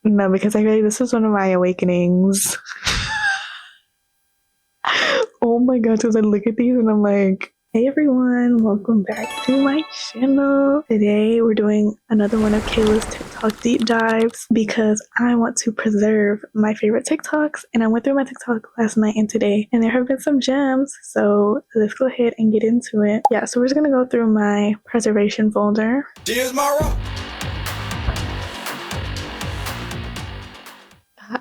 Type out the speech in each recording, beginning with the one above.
No, because I feel like this was one of my awakenings. Oh my god, because I look at these and I'm like, hey everyone, welcome back to my channel. Today we're doing another one of Kayla's TikTok deep dives because I want to preserve my favorite TikToks, and I went through my TikTok last night and today and there have been some gems, so let's go ahead and get into it. Yeah, so we're just gonna go through my preservation folder. Here's my rock.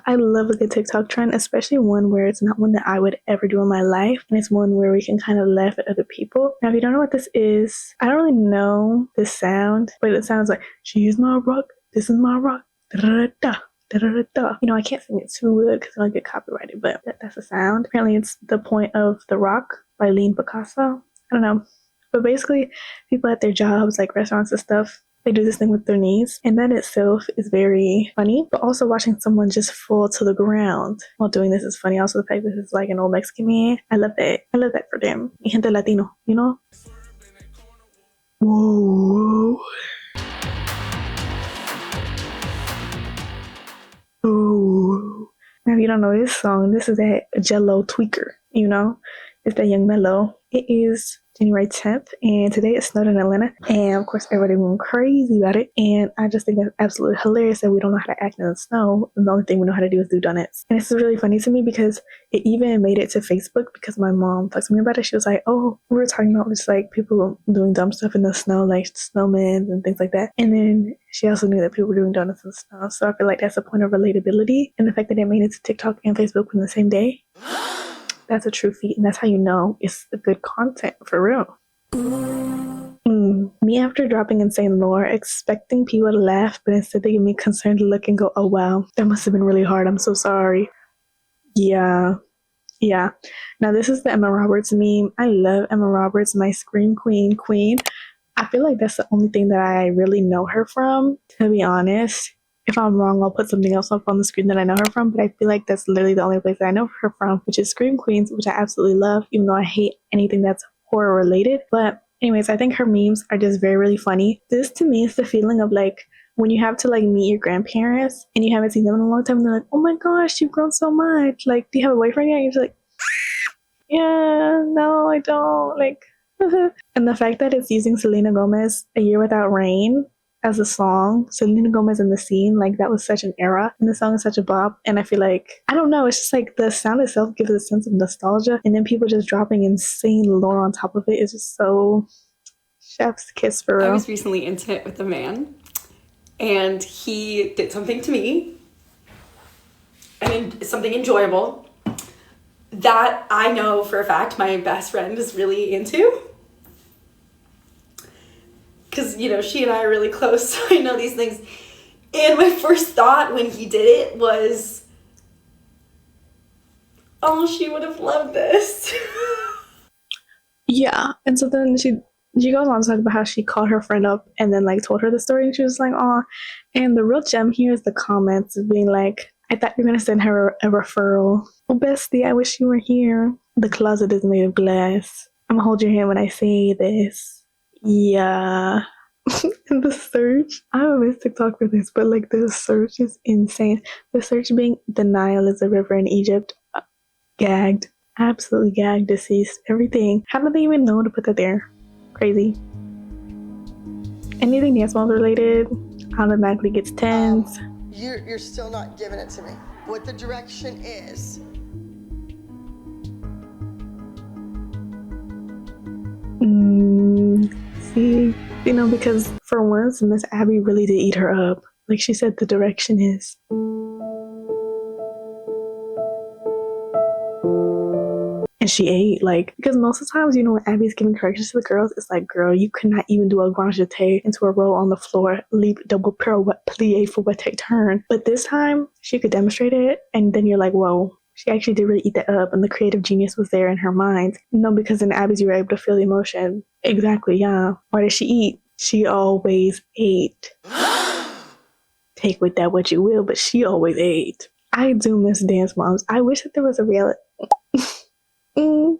I love a good TikTok trend, especially one where it's not one that I would ever do in my life, and it's one where we can kind of laugh at other people. Now, if you don't know what this is, I don't really know this sound, but it sounds like, she is my rock, this is my rock, da-da-da-da. Da-da-da-da. You know, I can't sing it too good because I get copyrighted, but that's the sound. Apparently, it's The Point of the Rock by Lean Picasso. I don't know. But basically, people at their jobs, like restaurants and stuff, they do this thing with their knees, and that itself is very funny. But also watching someone just fall to the ground while doing this is funny. Also, the fact that it's like an old Mexican man, I love that. I love that for them. Y gente latino, you know? Whoa. Oh. Now, if you don't know this song, this is that Jello tweaker, you know? It's that Young Mellow. It is January 10th, and today it snowed in Atlanta, and of course everybody went crazy about it, and I just think that's absolutely hilarious that we don't know how to act in the snow, and the only thing we know how to do is do donuts. And this is really funny to me because it even made it to Facebook because my mom talked to me about it. She was like, oh, we were talking about just like people doing dumb stuff in the snow, like snowmen and things like that, and then she also knew that people were doing donuts in the snow, so I feel like that's a point of relatability, and the fact that it made it to TikTok and Facebook in the same day, that's a true feat, and that's how you know it's a good content for real. Me after dropping Insane Lore, expecting people to laugh, but instead they give me a concerned look and go, oh wow, that must have been really hard, I'm so sorry. Yeah. Now this is the Emma Roberts meme. I love Emma Roberts, my Scream Queen. I feel like that's the only thing that I really know her from, to be honest. If I'm wrong, I'll put something else up on the screen that I know her from, but I feel like that's literally the only place that I know her from, which is Scream Queens, which I absolutely love, even though I hate anything that's horror related. But anyways, I think her memes are just very, really funny. This to me is the feeling of like when you have to like meet your grandparents and you haven't seen them in a long time, and they're like, oh my gosh, you've grown so much. Like, do you have a boyfriend yet? And you're just like, yeah, no, I don't. Like, and the fact that it's using Selena Gomez, A Year Without Rain, as a song, Selena Gomez in the Scene, like that was such an era, and the song is such a bop, and I feel like, I don't know, it's just like the sound itself gives a sense of nostalgia, and then people just dropping insane lore on top of it is just so chef's kiss for real. I was recently intimate with a man, and he did something to me, and something enjoyable that I know for a fact my best friend is really into. Because, you know, she and I are really close, so I know these things. And my first thought when he did it was, oh, she would have loved this. Yeah, and so then she goes on to talk about how she called her friend up and then like told her the story, and she was like, aw. And the real gem here is the comments of being like, I thought you were going to send her a referral. Well, bestie, I wish you were here. The closet is made of glass. I'm going to hold your hand when I say this. Yeah. And the search, I don't miss TikTok for this, but like the search is insane. The search being the Nile is a river in Egypt. Gagged. Absolutely gagged, deceased, everything. How did they even know to put that there? Crazy. Anything Dance Moms related automatically gets 10s. You're still not giving it to me. What the direction is. See, you know, because for once, Miss Abby really did eat her up. Like she said, the direction is. And she ate, like, because most of the times, you know, when Abby's giving corrections to the girls, it's like, girl, you cannot even do a grand jeté into a roll on the floor, leap double pirouette, plie, fouette, turn. But this time, she could demonstrate it, and then you're like, whoa. She actually did really eat that up, and the creative genius was there in her mind. No, because in Abby's, you were able to feel the emotion. Exactly, yeah. Why did she eat? She always ate. Take with that what you will, but she always ate. I do miss Dance Moms. I wish that there was a reality... I'm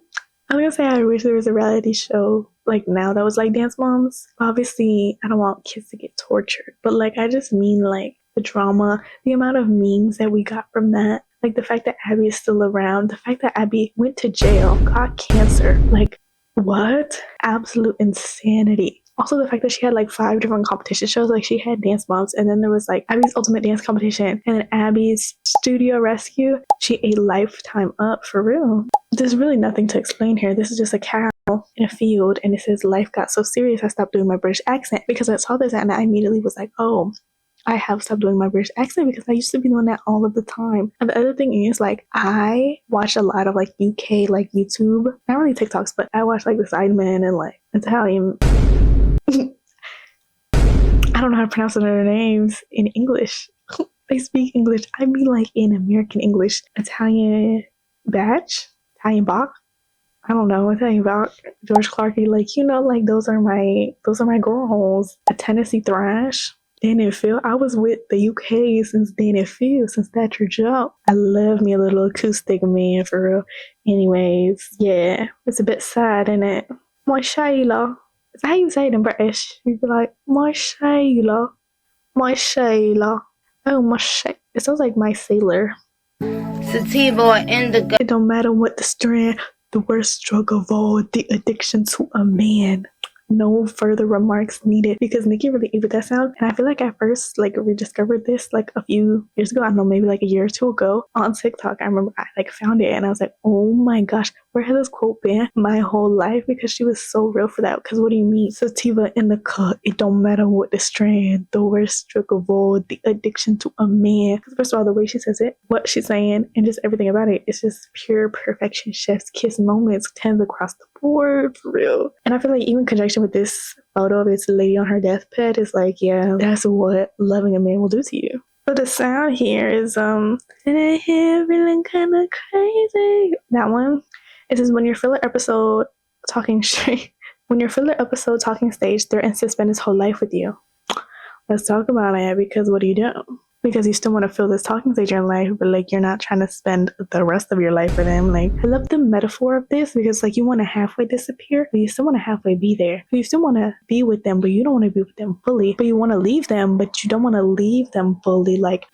gonna say I wish there was a reality show like now that was like Dance Moms. Obviously, I don't want kids to get tortured, but like I just mean like the drama, the amount of memes that we got from that. Like the fact that Abby is still around, the fact that Abby went to jail, got cancer. Like, what? Absolute insanity. Also, the fact that she had like 5 different competition shows. Like, she had Dance Moms, and then there was like Abby's Ultimate Dance Competition, and then Abby's Studio Rescue. She ate Lifetime up for real. There's really nothing to explain here. This is just a cow in a field, and it says, "Life got so serious, I stopped doing my British accent," because I saw this and I immediately was like, oh, I have stopped doing my British accent because I used to be doing that all of the time. And the other thing is, like, I watch a lot of like UK, like YouTube, not really TikToks, but I watch like the Sidemen and like Italian. I don't know how to pronounce their names in English. They speak English. I mean, like in American English. Italian Batch, Italian Bach. I don't know, Italian Bach, George Clarkey. Like, you know, like those are my girls. A Tennessee Thrash. Dan and Phil. I was with the UK since Dan and Phil, since Thatcher Joe. I love me a little acoustic man for real. Anyways, yeah, it's a bit sad, isn't it? My Shayla. Is that how you say it in British? You'd be like, my Shayla. My Shayla. Oh, my Shayla. It sounds like my sailor. Sativa indica. It don't matter what the strand, the worst drug of all, the addiction to a man. No further remarks needed, because Nikki really ate with that sound. And I feel like I first like rediscovered this like a few years ago. I don't know, maybe like a year or two ago on TikTok. I remember I like found it and I was like, oh my gosh, where has this quote been my whole life? Because she was so real for that. Because what do you mean? Sativa in the cut, it don't matter what the strand, the worst drug of all, the addiction to a man. Because first of all, the way she says it, what she's saying, and just everything about it, it's just pure perfection. Chef's kiss moments, 10s across the board, for real. And I feel like even in conjunction with this photo of this lady on her deathbed is like, yeah, that's what loving a man will do to you. But the sound here is and I hear feeling kind of crazy. That one. It says when your filler episode talking straight, when your filler episode talking stage threatens to spend his whole life with you. Let's talk about it, because what do you do? Because you still want to feel this talking stage in your life, but like you're not trying to spend the rest of your life with them. Like, I love the metaphor of this, because like you want to halfway disappear, but you still want to halfway be there. You still want to be with them, but you don't want to be with them fully. But you want to leave them, but you don't want to leave them fully. Like,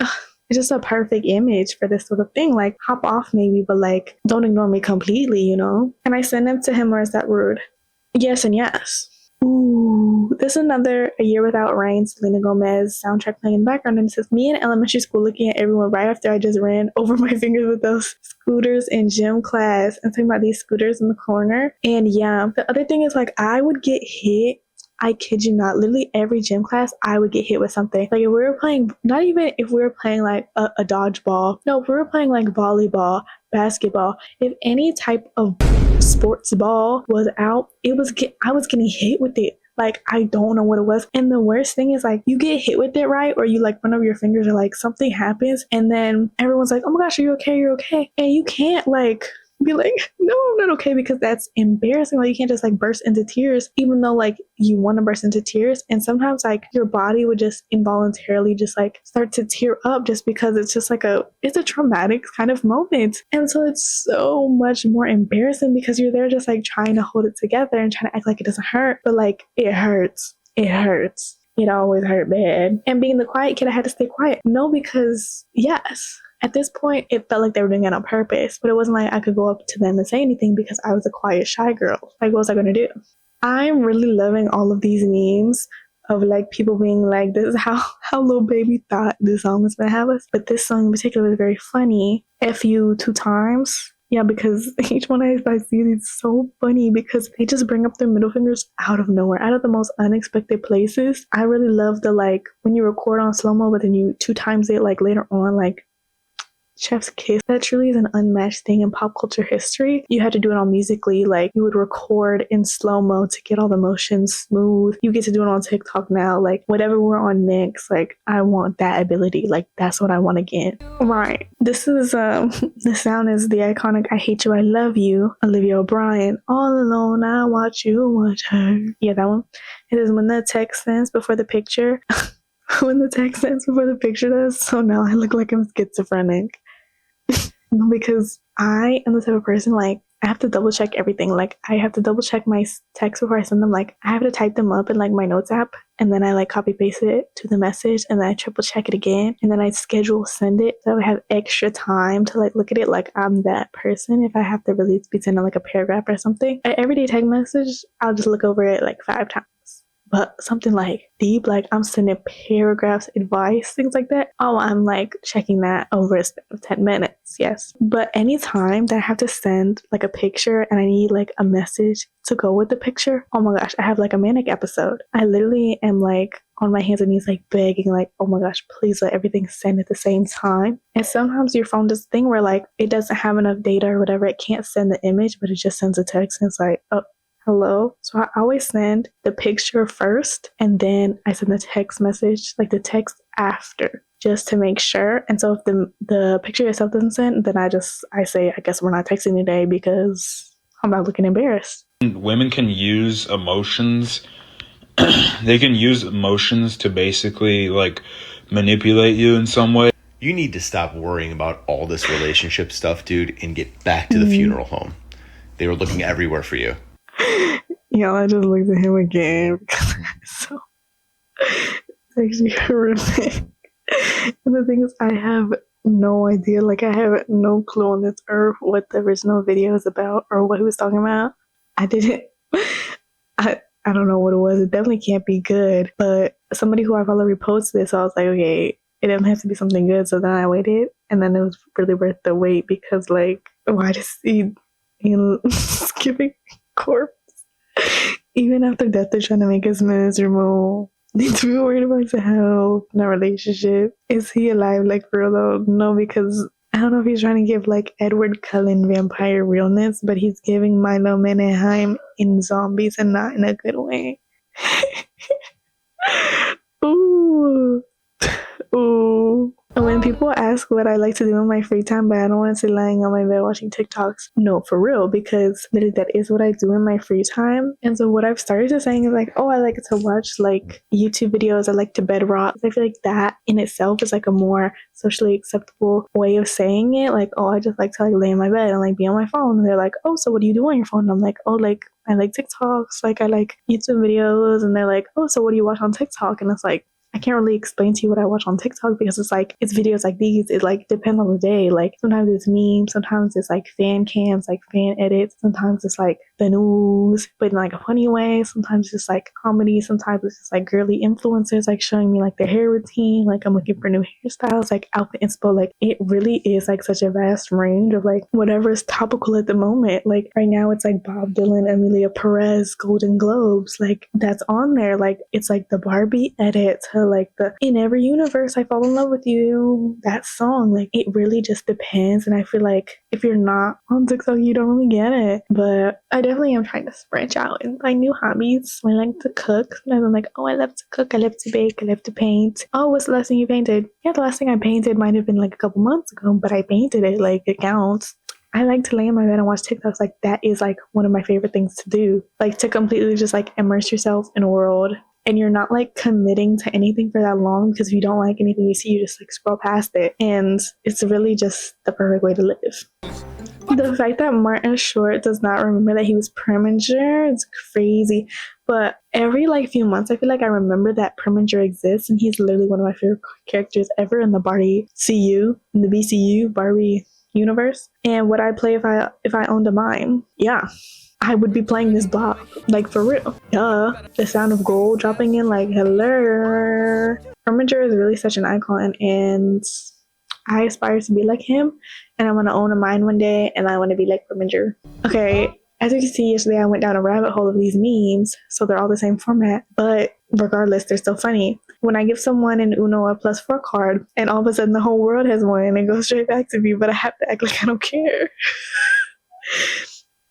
it's just a perfect image for this sort of thing. Like, hop off maybe, but like don't ignore me completely, you know? And I send them to him, or is that rude? Yes and yes. Ooh, this is another A Year Without Rain, Selena Gomez soundtrack playing in the background, and it says, me in elementary school looking at everyone right after I just ran over my fingers with those scooters in gym class, and talking about these scooters in the corner. And yeah, the other thing is like I would get hit. I kid you not, literally every gym class, I would get hit with something. Like if we were playing, not even if we were playing like a dodgeball. No, if we were playing like volleyball, basketball, if any type of sports ball was out, I was getting hit with it. Like, I don't know what it was. And the worst thing is like you get hit with it, right? Or you like run over your fingers, or like something happens, and then everyone's like, oh my gosh, are you okay? You're okay. And you can't like be like, no, I'm not okay, because that's embarrassing. Like, you can't just like burst into tears, even though like you want to burst into tears. And sometimes like your body would just involuntarily just like start to tear up, just because it's just like it's a traumatic kind of moment. And so it's so much more embarrassing, because you're there just like trying to hold it together and trying to act like it doesn't hurt, but like it hurts. It hurts. It always hurt bad. And being the quiet kid, I had to stay quiet. No, because yes, at this point, it felt like they were doing it on purpose, but it wasn't like I could go up to them and say anything, because I was a quiet, shy girl. Like, what was I going to do? I'm really loving all of these memes of like people being like, this is how Lil Baby thought this song was going to have us. But this song in particular was very funny. F you 2 times. Yeah, because each one I see is so funny, because they just bring up their middle fingers out of nowhere, out of the most unexpected places. I really love the like when you record on slow-mo, but then you 2 times it like later on, like chef's kiss. That truly is an unmatched thing in pop culture history. You had to do it on Musically. Like, you would record in slow-mo to get all the motions smooth. You get to do it on TikTok now. Like, whatever we're on next, like, I want that ability. Like, that's what I want again. Right. This is the sound is the iconic I Hate You, I Love You, Olivia O'Brien. All alone, I watch you, watch her. Yeah, that one. It is when the text sends before the picture. When the text sends before the picture does. So now I look like I'm schizophrenic. Because I am the type of person, like, I have to double check everything. Like I have to double check my texts before I send them. Like I have to type them up in like my notes app, and then I like copy paste it to the message, and then I triple check it again, and then I schedule send it so I have extra time to like look at it. Like I'm that person. If I have to really be sending like a paragraph or something, an everyday text message, I'll just look over it like 5 times. But something like deep, like I'm sending paragraphs, advice, things like that. Oh, I'm like checking that over a span of 10 minutes. Yes. But anytime that I have to send like a picture and I need like a message to go with the picture, oh my gosh, I have like a manic episode. I literally am like on my hands and knees, like begging, like, oh my gosh, please let everything send at the same time. And sometimes your phone does a thing where like it doesn't have enough data or whatever. It can't send the image, but it just sends a text and it's like, oh, hello. So I always send the picture first and then I send the text message, like the text after, just to make sure. And so if the picture itself doesn't send, then I say, I guess we're not texting today because I'm not looking embarrassed. Women can use emotions. They can use emotions to basically like manipulate you in some way. You need to stop worrying about all this relationship stuff, dude, and get back to the funeral home. They were looking everywhere for you. Y'all, I just looked at him again because so it's actually horrific. And the thing is, I have no idea. Like, I have no clue on this earth what the original video is about or what he was talking about. I don't know what it was. It definitely can't be good. But somebody who I follow reposted it, so I was like, okay, it doesn't have to be something good. So then I waited, and then it was really worth the wait because, like, why does he skipping corpse? Even after death, they're trying to make us miserable. Need to be worried about his health in a relationship. Is he alive? Like, for real though? No, because I don't know if he's trying to give like Edward Cullen vampire realness, but he's giving Milo Mannerheim in zombies and not in a good way. Ooh. Ooh. When people ask what I like to do in my free time, but I don't want to sit lying on my bed watching TikToks. No, for real, because literally that is what I do in my free time. And so what I've started to saying is like, oh, I like to watch like YouTube videos. I like to bedrock. I feel like that in itself is like a more socially acceptable way of saying it. Like, oh, I just like to like lay in my bed and like be on my phone. And they're like, oh, so what do you do on your phone? And I'm like, oh, like I like TikToks. Like I like YouTube videos. And they're like, oh, so what do you watch on TikTok? And it's like, I can't really explain to you what I watch on TikTok because it's like, it's videos like these. It like depends on the day. Like sometimes it's memes, sometimes it's like fan cams, like fan edits. Sometimes it's like the news, but in like a funny way. Sometimes it's like comedy. Sometimes it's just like girly influencers like showing me like their hair routine. Like I'm looking for new hairstyles, like outfit inspo. Like it really is like such a vast range of like whatever is topical at the moment. Like right now it's like Bob Dylan, Emilia Perez, Golden Globes. Like that's on there. Like it's like the Barbie edit to like the In Every Universe I Fall in Love with You, that song. Like it really just depends. And I feel like if you're not on TikTok, you don't really get it. But I definitely am trying to branch out and find new hobbies. I like to cook. Sometimes I'm like, oh, I love to cook, I love to bake, I love to paint. Oh, what's the last thing you painted? Yeah, the last thing I painted might have been like a couple months ago, but I painted it. Like it counts. I like to lay in my bed and watch TikToks. Like that is like one of my favorite things to do. Like to completely just like immerse yourself in a world. And you're not like committing to anything for that long because if you don't like anything you see, you just like scroll past it. And it's really just the perfect way to live. The fact that Martin Short does not remember that he was Preminger is crazy. But every like few months, I feel like I remember that Preminger exists, and he's literally one of my favorite characters ever in the Barbie CU, in the BCU Barbie universe. And would I play if I owned a mime? Yeah. I would be playing this bop, like for real. Duh. The sound of gold dropping in, like, hello. Preminger is really such an icon, and I aspire to be like him, and I want to own a mine one day, and I want to be like Preminger. Okay, as you can see, yesterday I went down a rabbit hole of these memes, so they're all the same format, but regardless, they're still funny. When I give someone an Uno a +4 card, and all of a sudden the whole world has one, and it goes straight back to me, but I have to act like I don't care.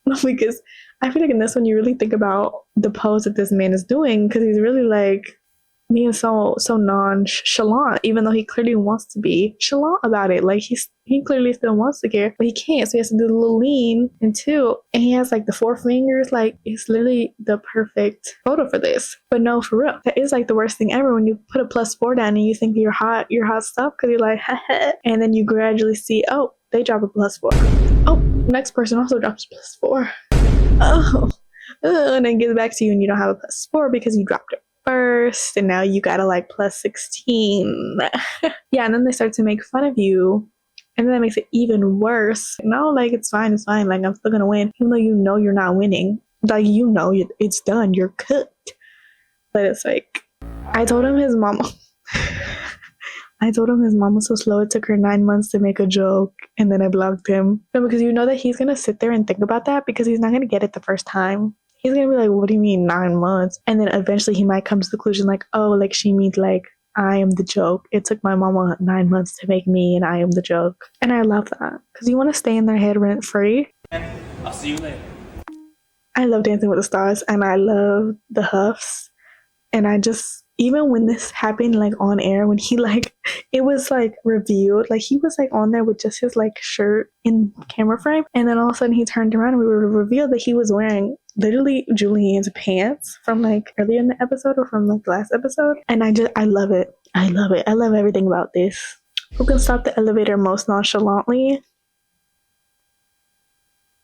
Because I feel like in this one you really think about the pose that this man is doing, because he's really like being so nonchalant, even though he clearly wants to be chalant about it. Like he clearly still wants to care, but he can't, so he has to do the little lean and tilt, and he has like the 4 fingers. Like it's literally the perfect photo for this. But no, for real, that is like the worst thing ever when you put a +4 down and you think you're hot stuff because you're like and then you gradually see, oh, they drop a +4. Oh, Next person also drops +4. Oh. And then gets back to you and you don't have a +4 because you dropped it first, and now you gotta like +16. Yeah, and then they start to make fun of you, and then that makes it even worse. No, like it's fine, like I'm still gonna win, even though you know you're not winning. Like you know it's done, you're cooked. But it's like, I told him his mom was so slow it took her 9 months to make a joke, and then I blocked him. No, because you know that he's gonna sit there and think about that because he's not gonna get it the first time. He's gonna be like, what do you mean 9 months? And then eventually he might come to the conclusion like, oh, like she means like I am the joke. It took my mama 9 months to make me, and I am the joke. And I love that because you want to stay in their head rent free. I'll see you later. I love Dancing with the Stars, and I love the Huffs. And I just, even when this happened like on air, when he like, it was like revealed, like he was like on there with just his like shirt in camera frame, and then all of a sudden he turned around and we were revealed that he was wearing literally Julianne's pants from like earlier in the episode or from like the last episode. And I love it. I love everything about this. Who can stop the elevator most nonchalantly?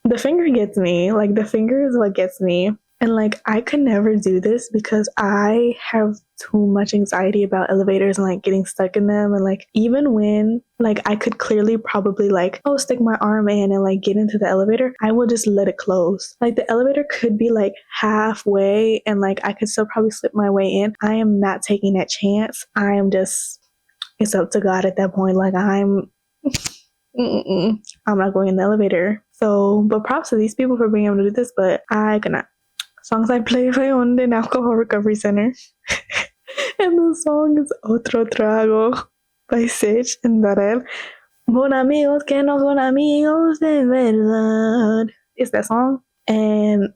The finger gets me. Like the finger is what gets me. And like I could never do this because I have too much anxiety about elevators and like getting stuck in them. And like even when like I could clearly probably like, oh, stick my arm in and like get into the elevator, I will just let it close. Like the elevator could be like halfway and like I could still probably slip my way in. I am not taking that chance. I am just, it's up to God at that point. Like I'm not going in the elevator. So, but props to these people for being able to do this, but I cannot. Songs I play by on an alcohol recovery center. And the song is Otro Trago by Sage and Darrell. Bon amigos que no son amigos de verdad. It's that song. And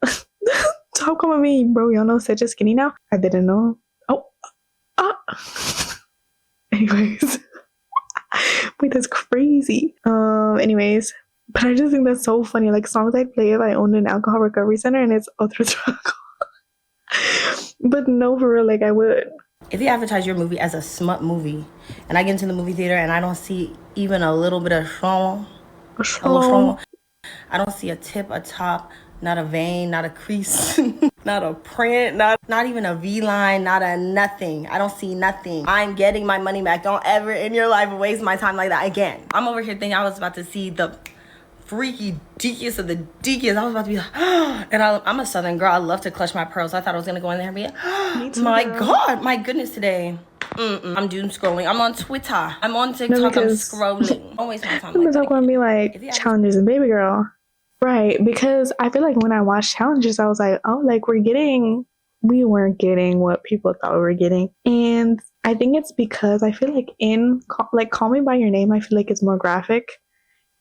how come I mean, bro, y'all know Sage is skinny now? I didn't know. Oh. Anyways. Wait, that's crazy. Anyways. But I just think that's so funny. Like songs I play if I owned an alcohol recovery center, and it's Otro Trago. But no, for real, like I would. If you advertise your movie as a smut movie, and I get into the movie theater and I don't see even a little bit of trauma, I don't see a tip, a top, not a vein, not a crease, not a print, not even a V-line, not a nothing. I don't see nothing. I'm getting my money back. Don't ever in your life waste my time like that again. I'm over here thinking I was about to see the freaky deakiest of the deakiest. I was about to be like, and I'm a Southern girl. I love to clutch my pearls. I thought I was gonna go in there and be like, my God, my goodness, today. I'm doom scrolling. I'm on Twitter. I'm on TikTok. No, I'm scrolling. Don't waste my time. I'm gonna be like challenges and baby girl, right? Because I feel like when I watched challenges, I was like, oh, like we weren't getting what people thought we were getting, and I think it's because I feel like in like Call Me by Your Name, I feel like it's more graphic,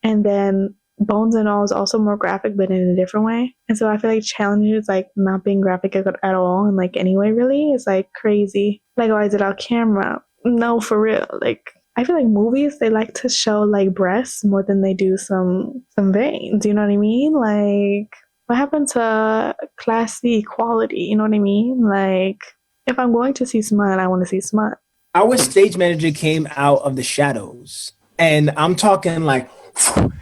and then Bones and All is also more graphic, but in a different way. And so I feel like challenges like not being graphic at all, and like anyway, really, is like crazy. Like, why is it on camera? No, for real. Like, I feel like movies, they like to show like breasts more than they do some veins. You know what I mean? Like, what happened to classy equality? You know what I mean? Like, if I'm going to see smut, I want to see smut. Our stage manager came out of the shadows, and I'm talking like,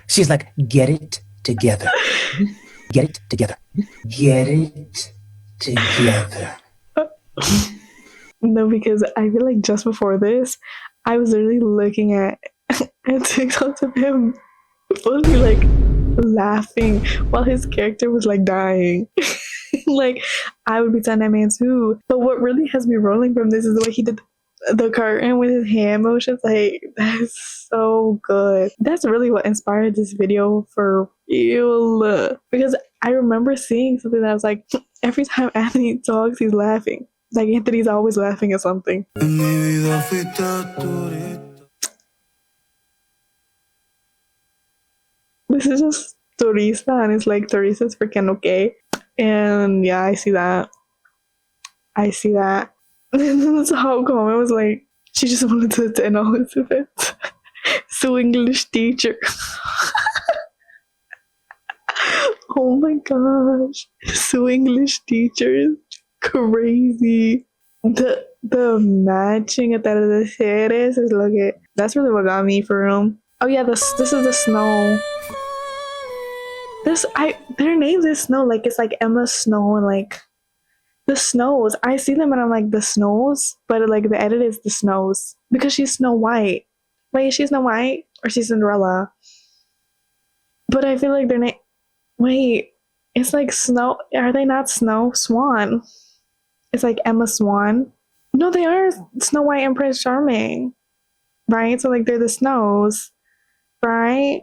she's like, get it together. Get it together. Get it together. No, because I feel like just before this, I was literally looking at TikToks of him fully like laughing while his character was like dying. Like, I would be telling that man too. But what really has me rolling from this is the way he did the curtain with his hand motions. Like, that's so good. That's really what inspired this video for real. Because I remember seeing something that I was like, every time Anthony talks, he's laughing. Like, Anthony's always laughing at something. This is just turista, and it's like turistas freaking okay. And yeah, I see that. That's how come it was like, she just wanted to attend all his events. So English teacher. Oh my gosh. So English teachers. Crazy. The matching at the series is look at. That's really what got me for him. Oh yeah, this is the snow. their names is Snow. Like it's like Emma Snow and like the Snows. I see them and I'm like the Snows, but like the edit is the Snows because she's Snow White. Wait, is she Snow White or she's Cinderella? But I feel like their name. Wait, it's like Snow. Are they not Snow Swan? It's like Emma Swan. No, they are Snow White and Prince Charming, right? So like they're the Snows, right?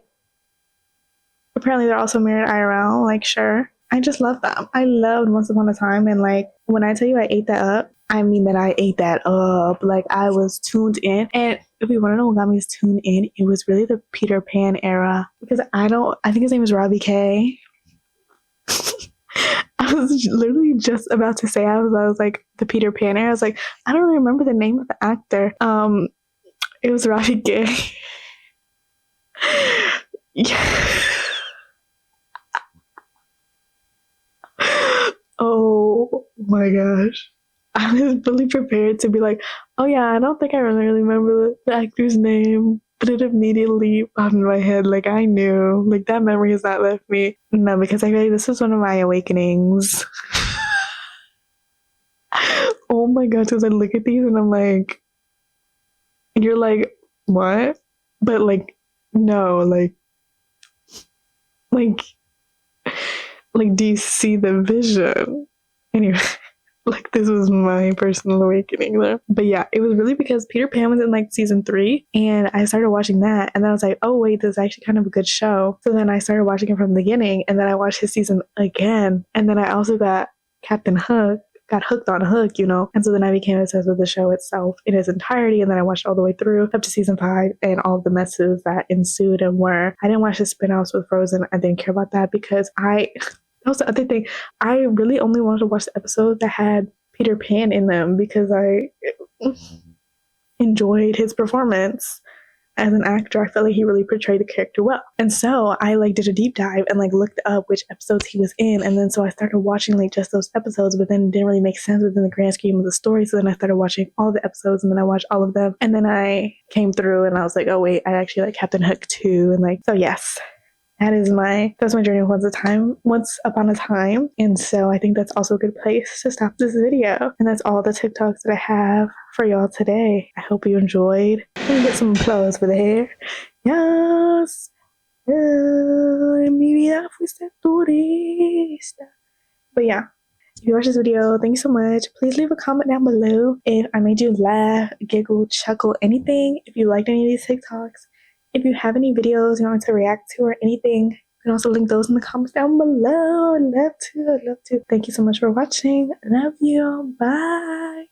Apparently they're also married IRL. Like sure, I just love them. I loved Once Upon a Time, and like when I tell you I ate that up, I mean that I ate that up. Like I was tuned in, and if you want to know what got me tuned in, it was really the Peter Pan era because I think his name is Robbie K. I was literally just about to say I was like the Peter Pan era. I was like, I don't really remember the name of the actor. It was Robbie K. Yeah. Oh my gosh. I was really prepared to be like, oh yeah, I don't think I really remember the actor's name, but it immediately popped in my head. Like I knew, like that memory has not left me. No, because I feel like this was one of my awakenings. Oh my gosh, because I look at these and I'm like, you're like, what? But like, no, like, do you see the vision? Anyway. Like this was my personal awakening there. But yeah, it was really because Peter Pan was in like season 3 and I started watching that and then I was like, oh wait, this is actually kind of a good show. So then I started watching it from the beginning and then I watched his season again. And then I also got hooked on Hook, you know. And so then I became obsessed with the show itself in its entirety. And then I watched all the way through up to season 5 and all the messes that ensued and were. I didn't watch the spin-offs with Frozen. I didn't care about that because that was the other thing. I really only wanted to watch the episodes that had Peter Pan in them because I enjoyed his performance as an actor. I felt like he really portrayed the character well. And so I like did a deep dive and like looked up which episodes he was in. And then so I started watching like just those episodes, but then it didn't really make sense within the grand scheme of the story. So then I started watching all the episodes and then I watched all of them. And then I came through and I was like, oh wait, I actually like Captain Hook too. And like, so yes. That's my journey once upon a time. And so I think that's also a good place to stop this video. And that's all the TikToks that I have for y'all today. I hope you enjoyed. Let me get some applause for the hair. Yes. Mi vida fuiste turista. But yeah, if you watched this video, thank you so much. Please leave a comment down below if I made you laugh, giggle, chuckle, anything. If you liked any of these TikToks. If you have any videos you want to react to or anything, you can also link those in the comments down below. I'd love to. Thank you so much for watching. Love you. Bye.